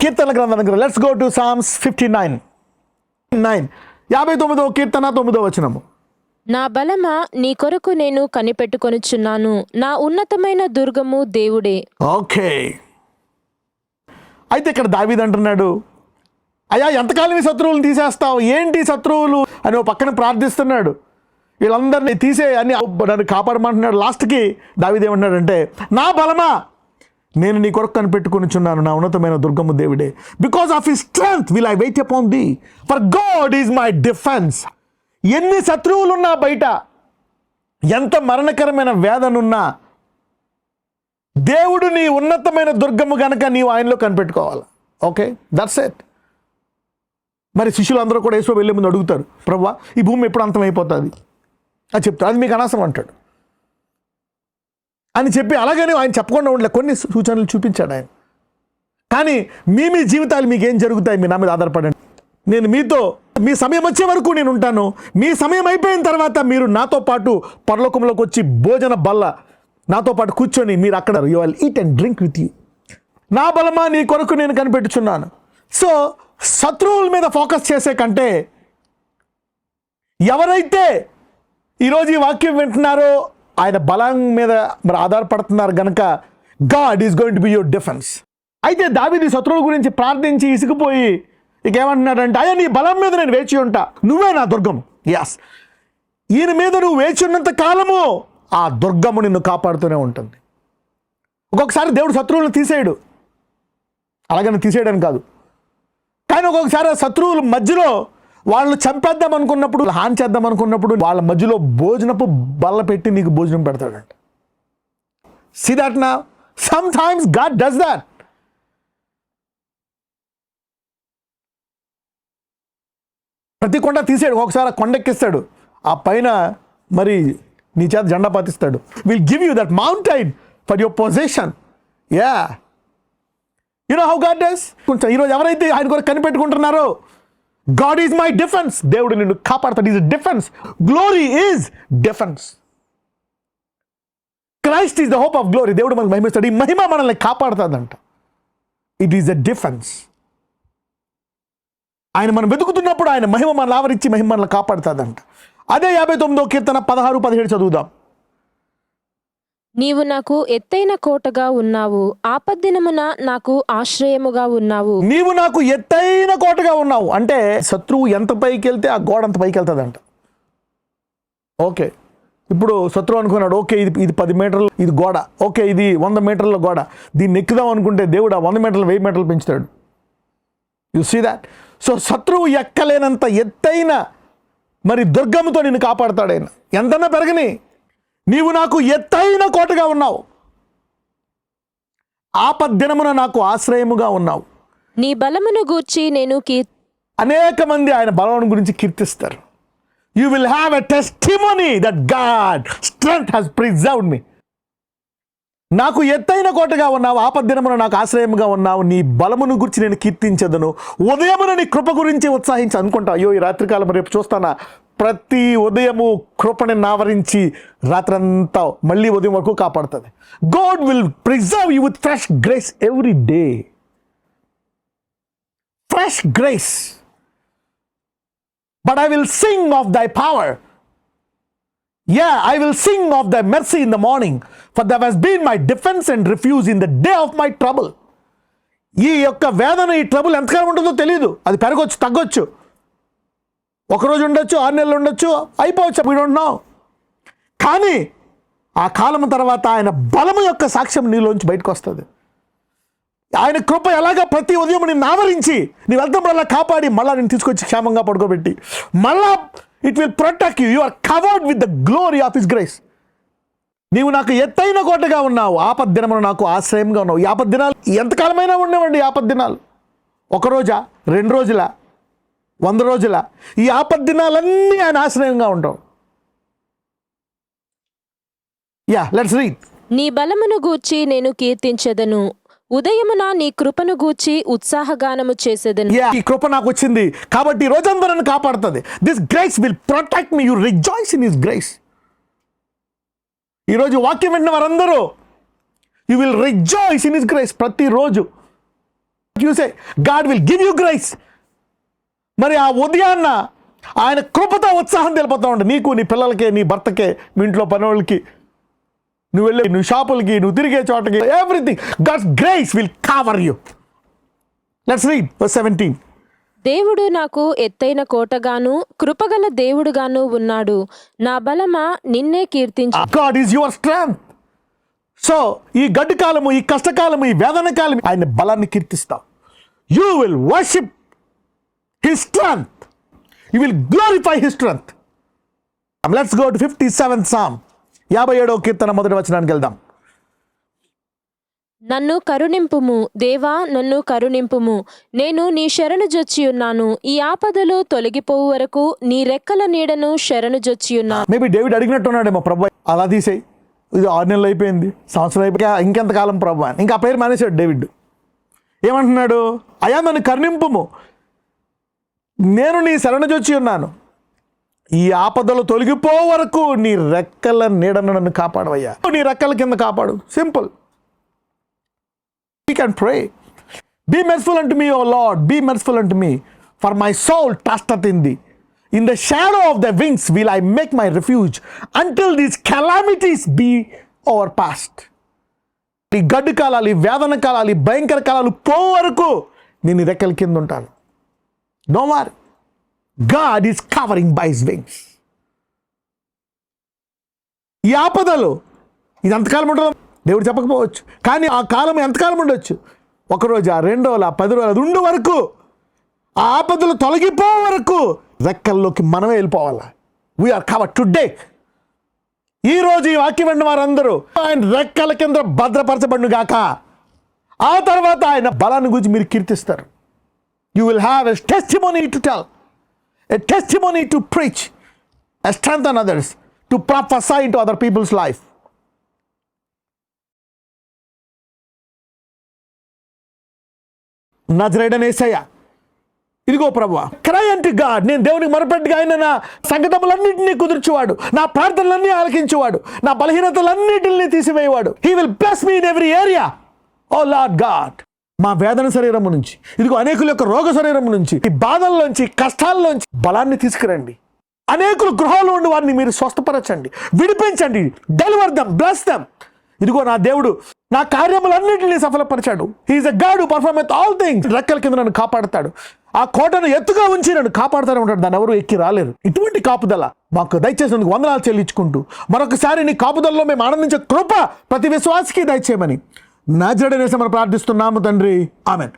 కీర్తన గ్రంథం దగ్గర let's go to psalms 59 59వ కీర్తన 9వ వచనము. నా బలమా నీ కొరకు నేను కనిపెట్టుకొనుచున్నాను, నా ఉన్నతమైన దుర్గము దేవుడే. ఓకే, అయితే ఇక్కడ దావీదు అంటున్నాడు, అయ్యా ఎంతకాలం ఈ శత్రువులను తీసేస్తావు, ఏంటి శత్రువులు అని ఓ పక్కన ప్రార్థిస్తున్నాడు. వీళ్ళందరినీ తీసే అని నన్ను కాపాడమంటున్నాడు. లాస్ట్కి దావీదు ఏమంటున్నాడంటే, నా బలమా నేను నీ కొరకు కనిపెట్టుకొనుచున్నాను, నా ఉన్నతమైన దుర్గము దేవుడే. Because of his strength will I wait upon thee, for God is my defence. ఎన్ని శత్రువులున్నా బయట, ఎంత మరణకరమైన వేదనున్నా, దేవుడు నీ ఉన్నతమైన దుర్గము గనక నీవు ఆయనలో కనిపెట్టుకోవాలి. Okay, that's it. మరి శిష్యులు అందరూ కూడా యేసు వెళ్ళే ముందు అడుగుతారు, ప్రభువా ఈ భూమి ఎప్పుడు అంతమైపోతుంది అని చెప్తారు. అది మీకు అనవసరం అంటాడు అని చెప్పి, అలాగని ఆయన చెప్పకుండా ఉండలే, కొన్ని సూచనలు చూపించాడు ఆయన. కానీ మీ జీవితాలు మీకు ఏం జరుగుతాయి, మీ నా మీద ఆధారపడండి. నేను మీతో మీ సమయం వచ్చే వరకు నేను ఉంటాను. మీ సమయం అయిపోయిన తర్వాత మీరు నాతో పాటు పరలోకంలోకి వచ్చి భోజన బల్ల నాతో పాటు కూర్చొని మీరు అక్కడ you will eat and drink with you. నా బలమా నీ కొరకు నేను కనిపెట్టుచున్నాను. సో శత్రువుల మీద ఫోకస్ చేసే కంటే, ఎవరైతే ఈరోజు ఈ వాక్యం వింటున్నారో ఆయన బలం మీద మరి ఆధారపడుతున్నారు గనక, God is going to be your defence. అయితే దావీదు శత్రువుల గురించి ప్రార్థించి ఇసుకుపోయి ఇక ఏమంటున్నాడంటే, అయ్యా నీ బలం మీద నేను వేచి ఉంటా, నువ్వే నా దుర్గం. ఎస్, ఈయన మీద నువ్వు వేచి ఉన్నంత కాలము ఆ దుర్గము నిన్ను కాపాడుతూనే ఉంటుంది. ఒక్కొక్కసారి దేవుడు శత్రువులను తీసేయడు, అలాగని తీసేయడం కాదు, కానీ ఒక్కొక్కసారి ఆ శత్రువుల మధ్యలో వాళ్ళు చంపేద్దాం అనుకున్నప్పుడు, హాని చేద్దాం అనుకున్నప్పుడు వాళ్ళ మధ్యలో భోజనపు బల్ల పెట్టి నీకు భోజనం పెడతాడంట. సీ దట్ నా some times God does that. ప్రతి కొండ తీసాడు, ఒకసారి కొండెక్కిస్తాడు, ఆ పైన మరి నీ చేత జెండా పాతిస్తాడు. Will give you that mountain for your position. Yeah, you know how God does. కొంచెం ఈరోజు ఎవరైతే ఆయన కొరకు కనిపెట్టుకుంటున్నారో, గాడ్ ఈజ్ మై డిఫెన్స్, దేవుడు నిన్ను కాపాడతాడు. Is defence, glory is defence. Christ is the hope of glory. దేవుడు మనకు మహిమిస్తాడు, ఈ మహిమ మనల్ని కాపాడుతుందంట. It is the defence. ఆయన మనం వెతుకుతున్నప్పుడు ఆయన మహిమ మనల్ని ఆవరించి మహిమ మనల్ని కాపాడుతుందంట. అదే 59వ కీర్తన 16, 17 చదువుదాం. నీవు నాకు ఎత్తైన కోటగా ఉన్నావు, ఆపద్దినమున నాకు ఆశ్రయముగా ఉన్నావు. నీవు నాకు ఎత్తైన కోటగా ఉన్నావు అంటే, శత్రువు ఎంత పైకి వెళ్తే ఆ గోడ అంత పైకి వెళ్తుందంట. ఓకే, ఇప్పుడు శత్రువు అనుకున్నాడు, ఓకే ఇది 10 మీటర్లు ఇది గోడ, ఓకే ఇది 100 మీటర్ల గోడ, దీన్ని ఎక్కుదాం అనుకుంటే దేవుడు ఆ 100 మీటర్లు 1000 మీటర్లు పెంచుతాడు. You see that. సో శత్రువు ఎక్కలేనంత ఎత్తైన మరి దుర్గముతో నిన్ను కాపాడుతాడు ఆయన. ఎంతన్నా పెరగని, నీవు నాకు ఎత్తైన కోటగా ఉన్నావు, ఆపద్దినమున నాకు ఆశ్రయముగా ఉన్నావు. నీ బలమును గూర్చి నేను అనేక మంది ఆయన బలం గురించి కీర్తిస్తారు. You will have a testimony that God strength has preserved me. నాకు ఎత్తైన కోటగా ఉన్నావు, ఆపద్దినమున నాకు ఆశ్రయముగా ఉన్నావు, నీ బలమును గురించి నేను కీర్తించదును, ఉదయమున నీ కృప గురించి ఉత్సాహించి అనుకుంటా. అయ్యో ఈ రాత్రికాలం రేపు చూస్తానా, ప్రతి ఉదయము కృపని నావరించి రాత్రంతా మళ్ళీ ఉదయం వరకు కాపాడుతుంది. God will preserve you with fresh grace every day. Fresh grace. But I will sing of దై power. Yeah, I will sing of thy mercy in the morning, for thou hast been my defense and refuge in the day of my trouble. ఈ యొక్క వేదన, ఈ trouble ఎంతకాలం ఉంటుందో తెలియదు, అది పెరగొచ్చు తగ్గొచ్చు, ఒకరోజు ఉండొచ్చు, 6 నెలలు ఉండొచ్చు, అయిపోవచ్చు, we don't know. కానీ ఆ కాలం తర్వాత ఆయన బలము యొక్క సాక్ష్యం నీలోంచి బయటకు వస్తుంది. ఆయన కృప ఎలాగా ప్రతి ఉదయం నిన్ను ఆవరించి నీ వెళ్తాం అలా కాపాడి మళ్ళీ నేను తీసుకొచ్చి క్షేమంగా పడుకోబెట్టి మళ్ళా it will protect you. You are covered with the glory of his grace. నీవు నాకు ఎత్తైన కోటగా ఉన్నావు, ఆపద్దినమున నాకు ఆశ్రయంగా ఉన్నావు. ఈ ఆపద్దినాలు ఎంతకాలమైనా ఉండేవండి. ఆపద్దినాలు 1 రోజా, 2 రోజుల, 100 రోజుల, ఈ ఆపద్దినాలన్నీ ఆయన ఆశ్రయంగా ఉంటావు. Yeah, let's read. నీ బలమును గూర్చి నేను కీర్తించెదను, ఉదయమున నీ కృపను గూర్చి ఉత్సాహగానము చేసేదను. ఈ కృప నాకు వచ్చింది కాబట్టి రోజంతా నన్ను కాపాడుతుంది. This grace will protect me. You rejoice in his grace. ఈరోజు వాక్యం విన్న వారందరూ you will rejoice in his grace. ప్రతిరోజు you say God will give you grace. మరి ఆ ఉదయాన్న ఆయన కృపతో ఉత్సాహం తెలిపోతా ఉంటే నీకు, నీ పిల్లలకి, నీ భర్తకే, మీ ఇంట్లో పనివాళ్ళకి, నువ్వు వెళ్ళే నువ్వు షాపులకి, నువ్వు తిరిగే చోటకి, everything God's grace will cover you. Let's read verse 17. దేవుడు నాకు ఎత్తైన కోటగాను కృపగల దేవుడుగాను ఉన్నాడు. నా బలమా నిన్నే కీర్తించు. God is your strength. So ఈ గడ్డు కాలము, ఈ కష్టకాలము, ఈ వేదన కాలం ఆయన బలాన్ని కీర్తిస్తావు. You will worship his strength. You will glorify his strength. Let's go to 57th Psalm. 57వ కీర్తన మొదటి వచనానికి వెళ్దాం. నన్ను కరుణింపుము దేవా, నన్ను కరుణింపుము. నేను నీ శరణు జొచ్చియున్నాను. ఈ ఆపదలు తొలగిపోవు వరకు నీ రెక్కల నీడను శరణు జొచ్చియున్నాను. మేబీ డేవిడ్ అడిగినట్టున్నాడేమో, ప్రభు అలా తీసేయి, ఇది 6 నెలలు అయిపోయింది, సంవత్సరం అయిపోయి ఇంకెంతకాలం ప్రభు అని. ఇంకా ఆ పేరు మానేశాడు డేవిడ్. ఏమంటున్నాడు? అయ్యా నన్ను కరుణింపుము, నేను నీ శరణు జొచ్చి ఉన్నాను, ఈ ఆపదలు తొలగిపో వరకు నీ రెక్కల నీడను నన్ను కాపాడవయ్యా. నీ రెక్కల కింద కాపాడు. Simple. We can pray. Be merciful unto me, O Lord, be merciful unto me, for my soul trusteth in thee. In the shadow of thy wings will I make my refuge until these calamities be overpast. ఈ గడ్డు కాలాలు, ఈ వేదన కాలాలు, ఈ భయంకర కాలాలు పో వరకు నేను ఈ రెక్కల కింద ఉంటాను. Don't worry. God is covering by his wings. ఈ ఆపదలు ఇది ఎంతకాలం ఉంటుందో దేవుడు చెప్పకపోవచ్చు, కానీ ఆ కాలం ఎంతకాలం ఉండొచ్చు? 1 రోజు, 2 రోజులు, 10 రోజులు, అది ఉండే వరకు, ఆ ఆపదలు తొలగిపో వరకు రెక్కల్లోకి మనమే వెళ్ళిపోవాలా. We're covered today. ఈ రోజు ఈ వాక్యం విన్న వారందరూ ఆయన రెక్కల కింద భద్రపరచబడును గాక. ఆ తర్వాత ఆయన బలాన్ని గురించి మీరు కీర్తిస్తారు. You will have a testimony to tell, a testimony to preach, a strengthen others, to prophesy into other people's life. నజరేయుడైన యేసయ్య, ఇదిగో ప్రభువా, క్రై అంటు గాడ్, నేను దేవునికి మొరపెట్టుగా ఆయన నా సంకటములన్నింటినీ కుదుర్చువాడు, నా ప్రార్థనలన్నీ ఆలకించువాడు, నా బలహీనతలన్నింటినీ తీసివేయవాడు. He will bless me in every area. O lord God, మా వేదన శరీరము నుంచి, ఇదిగో అనేకుల యొక్క రోగ శరీరము నుంచి, ఈ బాధల్లోంచి, కష్టాల్లోంచి బలాన్ని తీసుకురండి. అనేకులు గృహాల్లో ఉండి వారిని మీరు స్వస్థపరచండి, విడిపించండి. Deliver them, bless them. ఇదిగో నా దేవుడు నా కార్యములన్నింటినీ సఫలపరిచాడు. He is a God who performeth all things. రెక్కల కింద నన్ను కాపాడతాడు, ఆ కోటను ఎత్తుగా ఉంచి నన్ను కాపాడుతూనే ఉంటాడు. దాన్ని ఎవరు ఎక్కి రాలేరు. ఇటువంటి కాపుదల మాకు దయచేసినందుకు వందనాలు చెల్లించుకుంటూ మరొకసారి నీ కాపుదలలో మేము ఆనందించే కృప ప్రతి విశ్వాసికి దయచేయమని నజరేయుడైన యేసయ్య ప్రార్థిస్తున్నాము తండ్రి. ఆమెన్.